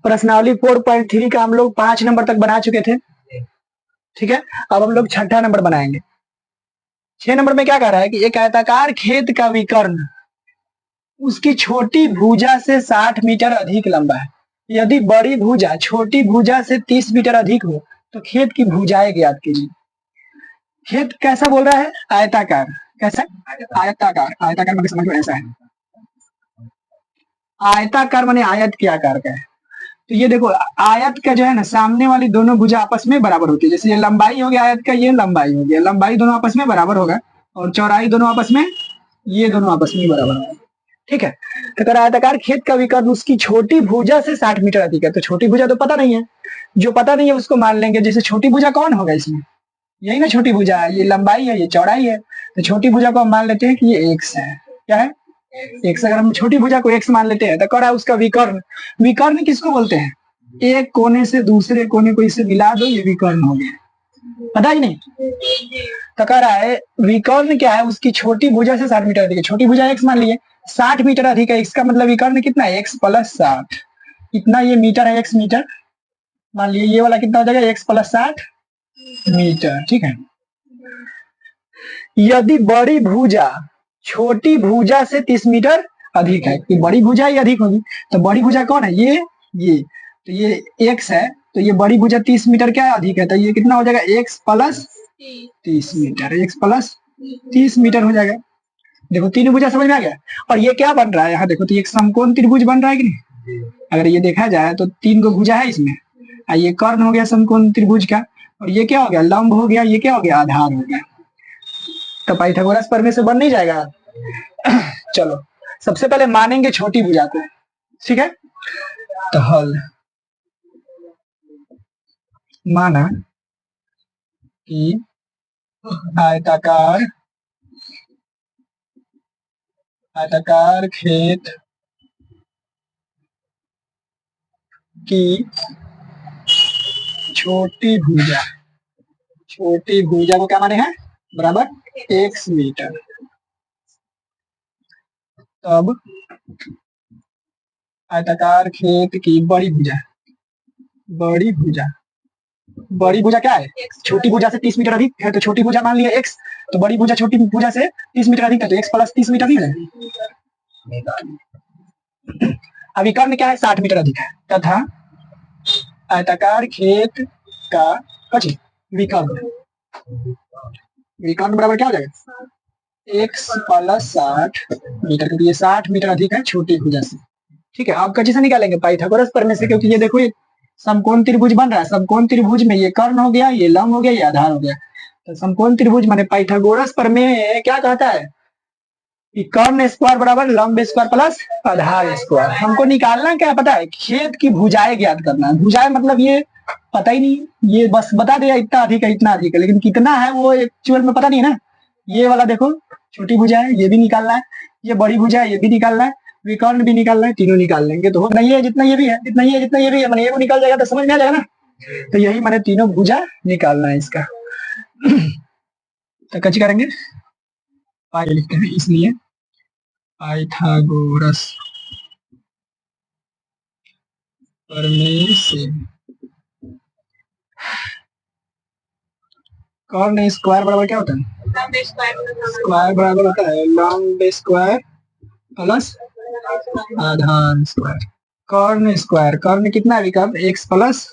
प्रश्नावली 4.3 का हम लोग 5 नंबर तक बना चुके थे। ठीक है, अब हम लोग 6ठा नंबर बनाएंगे। 6 नंबर में क्या कह रहा है कि एक आयताकार खेत का विकर्ण उसकी छोटी भुजा से 60 मीटर अधिक लंबा है। यदि बड़ी भुजा छोटी भुजा से 30 मीटर अधिक हो तो खेत की भुजाएं ज्ञात कीजिए। खेत कैसा बोल रहा है? आयताकार। कैसा? आयताकार। आयताकार मतलब समझ में ऐसा है, आयताकार माने आयत के आकार का है। तो ये देखो, आयत का जो है ना, सामने वाली दोनों भुजा आपस में बराबर होती है। जैसे ये लंबाई हो गया आयत का, ये लंबाई हो गया, लंबाई दोनों आपस में बराबर होगा, और चौड़ाई दोनों आपस में, ये दोनों आपस में बराबर होगा। ठीक है, तो अगर आयताकार खेत का विकर्ण उसकी छोटी भुजा से 60 मीटर अधिक है, तो छोटी भुजा तो पता नहीं है, जो पता नहीं है उसको मान लेंगे। जैसे छोटी भुजा कौन होगा इसमें? यही ना छोटी भुजा है, ये लंबाई है, ये चौड़ाई है, तो छोटी भुजा को हम मान लेते हैं कि ये एक्स है। क्या है? एक्स। अगर हम छोटी भुजा को एक्स मान लेते हैं तो कह उसका विकर्ण। विकर्ण किसको बोलते हैं? एक कोने से दूसरे कोने को इससे मिला दो, ये विकर्ण हो गया। पता ही नहीं? तो कह रहा है विकर्ण क्या है? उसकी छोटी भुजा से 60 मीटर अधिक है। छोटी भुजा एक्स मान लिए, 60 मीटर अधिक है, इसका मतलब विकर्ण कितना है? X plus 60। इतना ये मीटर है, एक्स मीटर मान लिए, ये वाला कितना हो जाएगा? X plus 60 metre. ठीक है, यदि बड़ी भुजा छोटी भुजा से 30 मीटर अधिक है, कि बड़ी भुजा ही अधिक होगी, तो बड़ी भुजा कौन है? ये तो ये एक्स है, तो ये बड़ी भुजा 30 मीटर क्या है? अधिक है, तो ये कितना हो जाएगा? X plus 30 metre. X plus 30 metre हो जाएगा। देखो तीन भुजा समझ में आ गया। और ये क्या बन रहा है यहाँ देखो, तो एक समकोण त्रिभुज बन रहा है कि नहीं? अगर ये देखा जाए तो 3 गो भुजा है इसमें, ये कर्ण हो गया समकोण त्रिभुज का, और ये क्या हो गया? लंब हो गया, ये क्या हो गया? आधार हो गया। तो पाइथागोरस प्रमेय से बन नहीं जाएगा? चलो सबसे पहले मानेंगे छोटी भुजा को। ठीक है, तो हल माना कि आयताकार खेत की छोटी भुजा को क्या माने हैं? बराबर एक्स मीटर। तब आयताकार खेत की बड़ी भुजा क्या है? छोटी भुजा से 30 मीटर अधिक है, तो छोटी भुजा मान लिया एक्स, तो बड़ी भुजा छोटी भुजा से 30 मीटर अधिक है, तो एक्स प्लस 30 मीटर ही है। अब विकर्ण क्या है? 60 मीटर अधिक है, तथा आयताकार खेत का विकर्ण बराबर क्या हो जाएगा? एक्स प्लस 60 मीटर, क्योंकि ये 60 मीटर अधिक है छोटी भुजा से। ठीक है, आप कैसे निकालेंगे? पाइथागोरस प्रमेय से, क्योंकि ये देखो ये समकोण त्रिभुज बन रहा है। समकोण त्रिभुज में ये कर्ण हो गया, ये लंब हो गया, ये आधार हो गया। तो समकोण त्रिभुज माने पाइथागोरस प्रमेय क्या कहता है कि कर्ण स्क्वायर बराबर लंब स्क्वायर प्लस आधार स्क्वायर। हमको निकालना क्या पता है? खेत की भुजाएं ज्ञात करना है। भुजाएं मतलब ये पता ही नहीं, ये बस बता दिया इतना अधिक है, इतना अधिक है, लेकिन कितना है वो एक्चुअल में पता नहीं है ना। ये वाला देखो छोटी भुजा है, ये भी निकालना है, ये बड़ी भुजा है, ये भी निकालना है, विकर्ण भी निकालना है, तीनों निकाल लेंगे तो नहीं है, जितना ये भी है, जितना ये जितना ये भी है, मैंने ये भी निकाल जाएगा तो समझ में आ जाएगा ना। तो यही मैंने तीनों भुजा निकालना है इसका। तो कैसे करेंगे? आगे लिखते हैं, इसलिए पाइथागोरस प्रमेय से कर्ण स्क्वायर बराबर क्या होता है? स्क्वायर बराबर होता है लंब स्क्वायर प्लस आधार स्क्वायर। कर्ण स्क्वायर, कर्ण कितना है? विकर्ण एक्स प्लस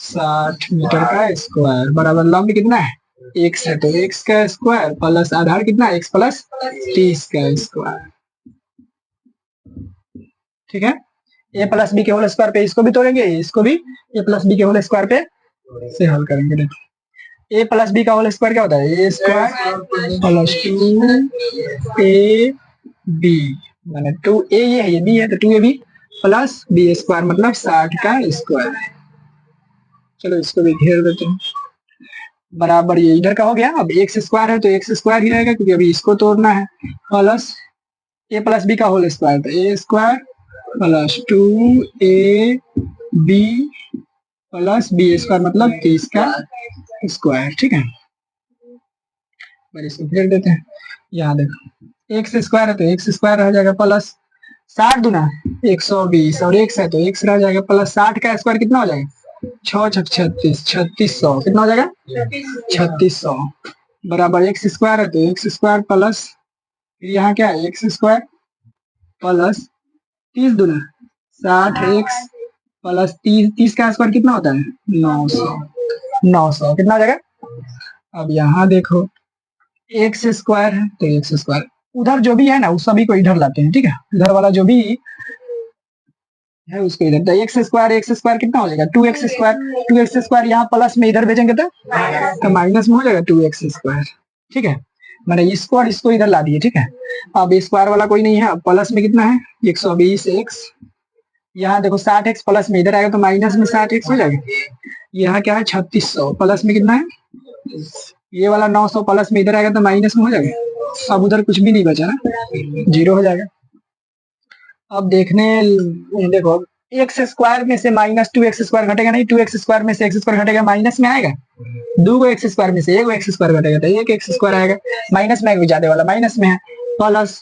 60 मीटर का स्क्वायर बराबर लंब कितना है? एक्स है, तो एक्स का स्क्वायर प्लस आधार कितना है? एक्स प्लस 30 का स्क्वायर। ठीक है, ए प्लस बी के होल स्क्वायर पे इसको भी तोड़ेंगे, इसको भी ए प्लस बी के होल स्क्वायर पे से हल करेंगे। देखो ए प्लस बी का होल स्क्वायर क्या होता है? ए स्क्वायर प्लस 2 ए बी, माने 2 ए ये है, ये बी है, तो 2 A B plus B square मतलब 60 का स्क्वायर। चलो इसको भी घेर देते हैं, बराबर ये इधर का हो गया। अब एक्स स्क्वायर है तो एक्स स्क्वायर ही रहेगा, क्योंकि अभी इसको तोड़ना है। प्लस ए प्लस बी का होल स्क्वायर, तो a square plus 2 A B plus B square मतलब 30 का स्क्वायर। ठीक है, इसको घेर देते हैं। यहाँ देखो एक्स स्क्वायर है तो एक्स स्क्वायर रह जाएगा प्लस 60 दूना 120 और x है तो x रह जाएगा, प्लस 60 का स्क्वायर कितना हो जाएगा, 6 6 3600 कितना हो जाएगा 3600 बराबर एक्स स्क्वायर है तो एक्स स्क्वायर प्लस यहाँ क्या है एक्स स्क्वायर प्लस 30 दूना 60x प्लस 30 का स्क्वायर कितना होता है 900 कितना हो जाएगा। अब यहाँ देखो एक्स स्क्वायर है तो एक्स स्क्वायर उधर जो भी है ना उस सभी को इधर लाते हैं, ठीक है, इधर वाला जो भी है उसको इधर, तो एक्स स्क्वायर कितना हो जाएगा 2x स्क्वायर यहाँ प्लस में इधर भेजेंगे तो माइनस में हो जाएगा 2x स्क्वायर, ठीक है, मैंने इसको और इसको इधर ला दिए, ठीक है। अब स्क्वायर वाला कोई नहीं है, प्लस में कितना है 120x, यहाँ देखो 60x प्लस में इधर आएगा तो माइनस में 60x हो जाएगा, यहाँ क्या है 3600 प्लस में कितना है ये वाला 900 प्लस में इधर आएगा तो माइनस में हो जाएगा, अब उधर कुछ भी नहीं बचा ना, 0 हो जाएगा। अब देखो एक्स स्क्वायर में से माइनस 2x स्क्वायर घटेगा नहीं, 2x स्क्वायर में से x स्क्वायर घटेगा माइनस में आएगा, 2 एक्स स्क्वायर में से 1 एक्स स्क्वायर घटेगा तो 1 एक्स स्क्वायर आएगा, माइनस में आएगा ज्यादा वाला माइनस में है, प्लस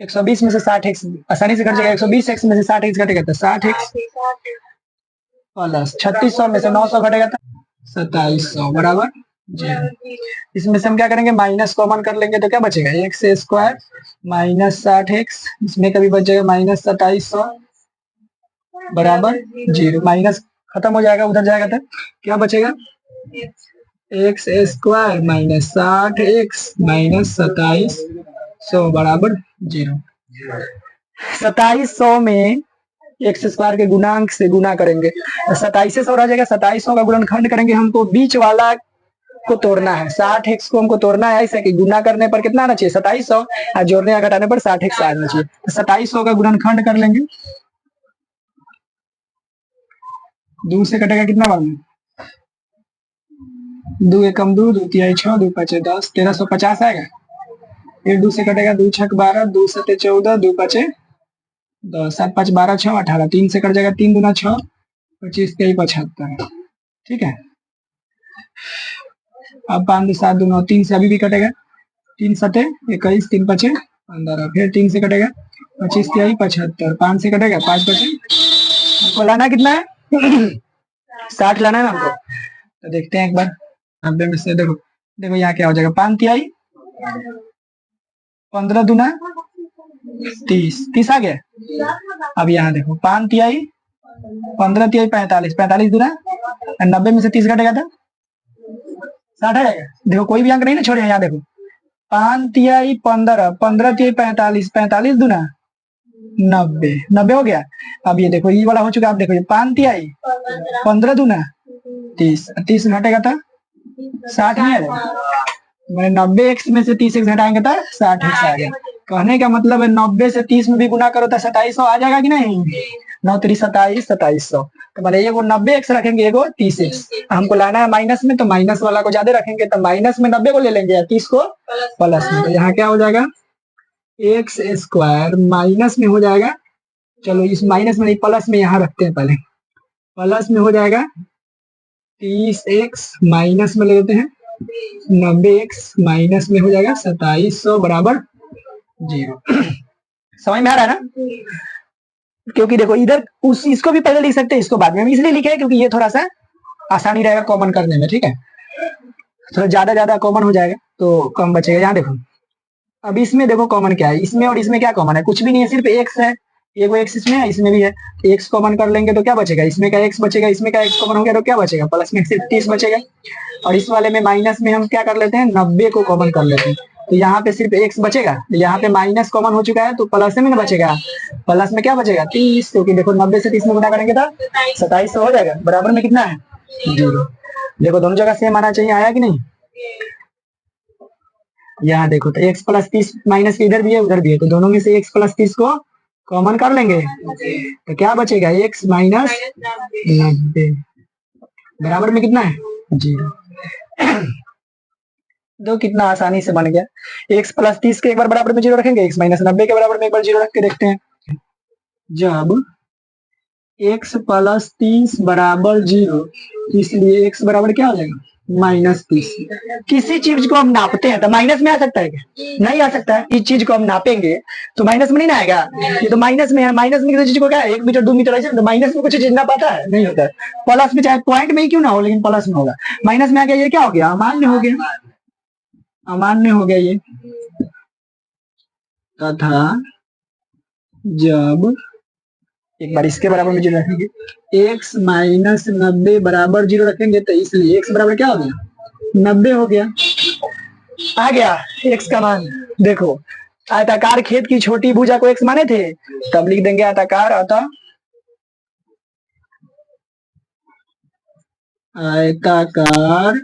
120 में से 60x आसानी से घट जाएगा, 120x में से 60x घटेगा तो 60x प्लस 3600 में से 900 घटेगा तो 2700 बराबर जी। इसमें से हम क्या करेंगे माइनस कॉमन कर लेंगे तो क्या बचेगा एक्स स्क्वायर माइनस 60x, इसमें कभी बच जाएगा माइनस 2700 बराबर 0, माइनस खत्म हो जाएगा उधर जाएगा तो क्या बचेगा x square minus 60x minus 2700 बराबर 0। 2700 में एक्स स्क्वायर के गुणांक से गुना करेंगे तो 2700 रह जाएगा, 2700 का गुणनखंड करेंगे, हमको बीच वाला को तोड़ना है, 60x को हमको तोड़ना है, ऐसे कि गुना करने पर कितना आना चाहिए 2700 और जोड़ने या घटाने पर 60x आना चाहिए, तो 2700 का गुणनखंड कर लेंगे, 2 से कटेगा कितना बार में 2 एकम 2 2 तिहाई 6 2 पचे 10 1350 आएगा, फिर 2 से कटेगा 2 छक 12 2 सते 14 2 पचे 10 7 5 12 6 18, 3 से कट जाएगा 3 दूना 6 25 23 75, ठीक है। अब 5 2 7 2 9 3 से अभी भी कटेगा 3 सते 21 3 पचे 15, फिर 3 से कटेगा 25 तिहाई 75, 5 से कटेगा 5 पचे, हमको लाना कितना है 60 लाना है ना हमको, तो देखते हैं एक बार 90 में से देखो देखो यहाँ क्या हो जाएगा 5 तिहाई 15 दूना 30 आ गया। अब यहाँ देखो 5 तिहाई 15 तिहाई 45 दूना 90 में से 30 घटेगा था 60 आएगा, देखो कोई भी अंक नहीं ना छोड़े, यहाँ देखो 5 तिहाई 15 तिहाई 45 दूना 90 हो गया। अब ये देखो ये वाला हो चुका, आप देखो 5 तिहाई 15 दूना 30 घटेगा था 60 नहीं आएगा, मैंने 90x में से 30x घटाएंगे तो 60x आ गया, कहने का मतलब है 90 से 30 में भी गुना करो तो 2700 आ जाएगा कि नहीं, 9 3 27 2700, तो मैंने एगो 90x रखेंगे एगो 30x, हमको लाना है माइनस में तो माइनस वाला को ज्यादा रखेंगे तो माइनस में 90 को ले लेंगे या 30 को प्लस में, तो यहाँ क्या हो जाएगा एक्स स्क्वायर माइनस में हो जाएगा, चलो इस माइनस में नहीं प्लस में यहाँ रखते हैं, पहले प्लस में हो जाएगा 30x माइनस में ले लेते हैं 90x माइनस में हो जाएगा 2700 बराबर 0। समझ में आ रहा है ना, क्योंकि देखो इधर इसको भी पहले लिख सकते हैं इसको बाद में, इसलिए लिखे हैं क्योंकि ये थोड़ा सा आसानी रहेगा कॉमन करने में, ठीक है, थोड़ा ज्यादा कॉमन हो जाएगा तो कम बचेगा। यहाँ देखो अब इसमें देखो कॉमन क्या है, इसमें और इसमें क्या कॉमन है, कुछ भी नहीं है, सिर्फ एक्स है, एगो एक्स इसमें है इसमें भी है, एक्स कॉमन कर लेंगे तो क्या बचेगा, इसमें का एक्स बचेगा, इसमें का एक्स कॉमन हो गया तो क्या बचेगा प्लस में सिर्फ 30 बचेगा, और इस वाले में माइनस में हम क्या कर लेते हैं 90 को कॉमन कर लेते हैं, तो यहाँ पे सिर्फ एक्स बचेगा, यहाँ पे माइनस कॉमन हो चुका है तो प्लस में ना बचेगा, प्लस में क्या बचेगा 30, क्योंकि देखो 90 से 30 में गुना करेंगे तो 2700 हो जाएगा, बराबर में कितना है 0। देखो दोनों जगह सेम आना चाहिए, आया कि नहीं, यहाँ देखो तो x प्लस 30 माइनस इधर भी है उधर भी है, तो दोनों में से x प्लस 30 को कॉमन कर लेंगे तो क्या बचेगा x माइनस 90 बराबर में कितना है 0। दो कितना आसानी से बन गया, x प्लस 30 के एक बार बराबर में 0 रखेंगे, x माइनस 90 के बराबर में एक बार 0 रख के देखते हैं, जब x प्लस 30 बराबर 0 इसलिए x बराबर क्या हो जाएगा -30। किसी चीज को हम नापते हैं तो माइनस में आ सकता है क्या? नहीं आ सकता है। इस चीज को हम नापेंगे तो माइनस में नहीं ना आएगा। ये तो माइनस में है। माइनस में किसी चीज को क्या है, 1 मीटर 2 मीटर ऐसे, तो माइनस में कुछ चीज ना पाता है, नहीं होता है। प्लस में चाहे पॉइंट में ही क्यों ना हो, लेकिन प्लस में होगा। माइनस में आ गया, ये क्या हो गया, अमान्य हो गया। अमान्य हो गया ये। तथा जब एक बार इसके बराबर में 0 रखेंगे, x माइनस 90 बराबर 0 रखेंगे, तो इसलिए x बराबर क्या हो गया, 90 हो गया। आ गया x का मान। देखो, आयताकार खेत की छोटी भुजा को x माने थे, तब लिख देंगे आयताकार, अतः आयताकार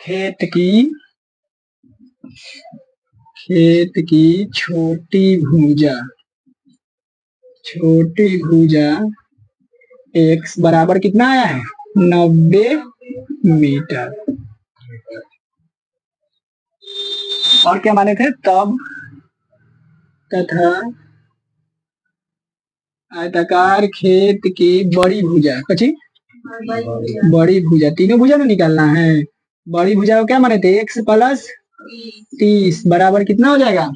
खेत की छोटी भुजा x बराबर कितना आया है, 90 मीटर। और क्या माने थे, तब तथा आयताकार खेत की बड़ी भुजा, कची बड़ी भुजा, तीनों भुजा में निकालना है। बड़ी भुजा को क्या माने थे, x प्लस 30 बराबर कितना हो जाएगा,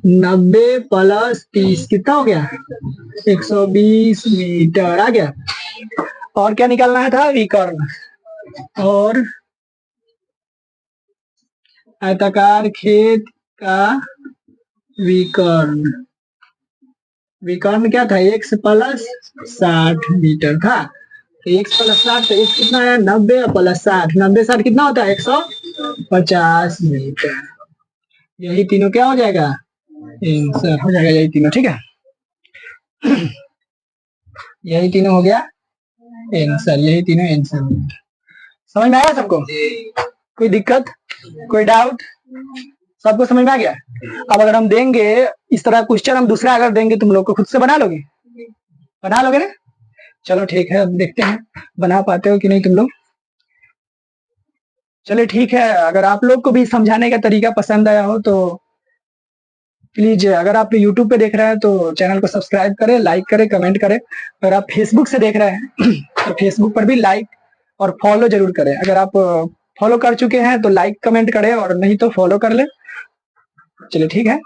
90 प्लस 30 कितना हो गया, 120 मीटर। आ गया। और क्या निकालना है था, विकर्ण। और आयताकार खेत का विकर्ण, विकर्ण क्या था, x प्लस 60 मीटर था। x प्लस 60, तो x कितना है, 90 प्लस 60, 90 60 कितना होता है, 150 मीटर। यही तीनों क्या हो जाएगा, आंसर हो जाएगा, यही तीनों। ठीक है, यही तीनों हो गया आंसर, यही तीनों आंसर। समझ में आया सबको, कोई दिक्कत, कोई डाउट, सबको समझ में आ गया। अब अगर हम देंगे इस तरह क्वेश्चन, हम दूसरा अगर देंगे, तुम लोग को खुद से बना लोगे, बना लोगे ना? चलो ठीक है, अब देखते हैं बना पाते हो कि नहीं तुम लोग। चलिए ठीक है, अगर आप लोग को भी समझाने का तरीका पसंद आया हो तो प्लीज, अगर आप YouTube पे देख रहे हैं तो चैनल को सब्सक्राइब करें, लाइक करें, कमेंट करें। अगर आप फेसबुक से देख रहे हैं तो फेसबुक पर भी लाइक और फॉलो जरूर करें। अगर आप फॉलो कर चुके हैं तो लाइक कमेंट करें, और नहीं तो फॉलो कर ले। चलिए ठीक है।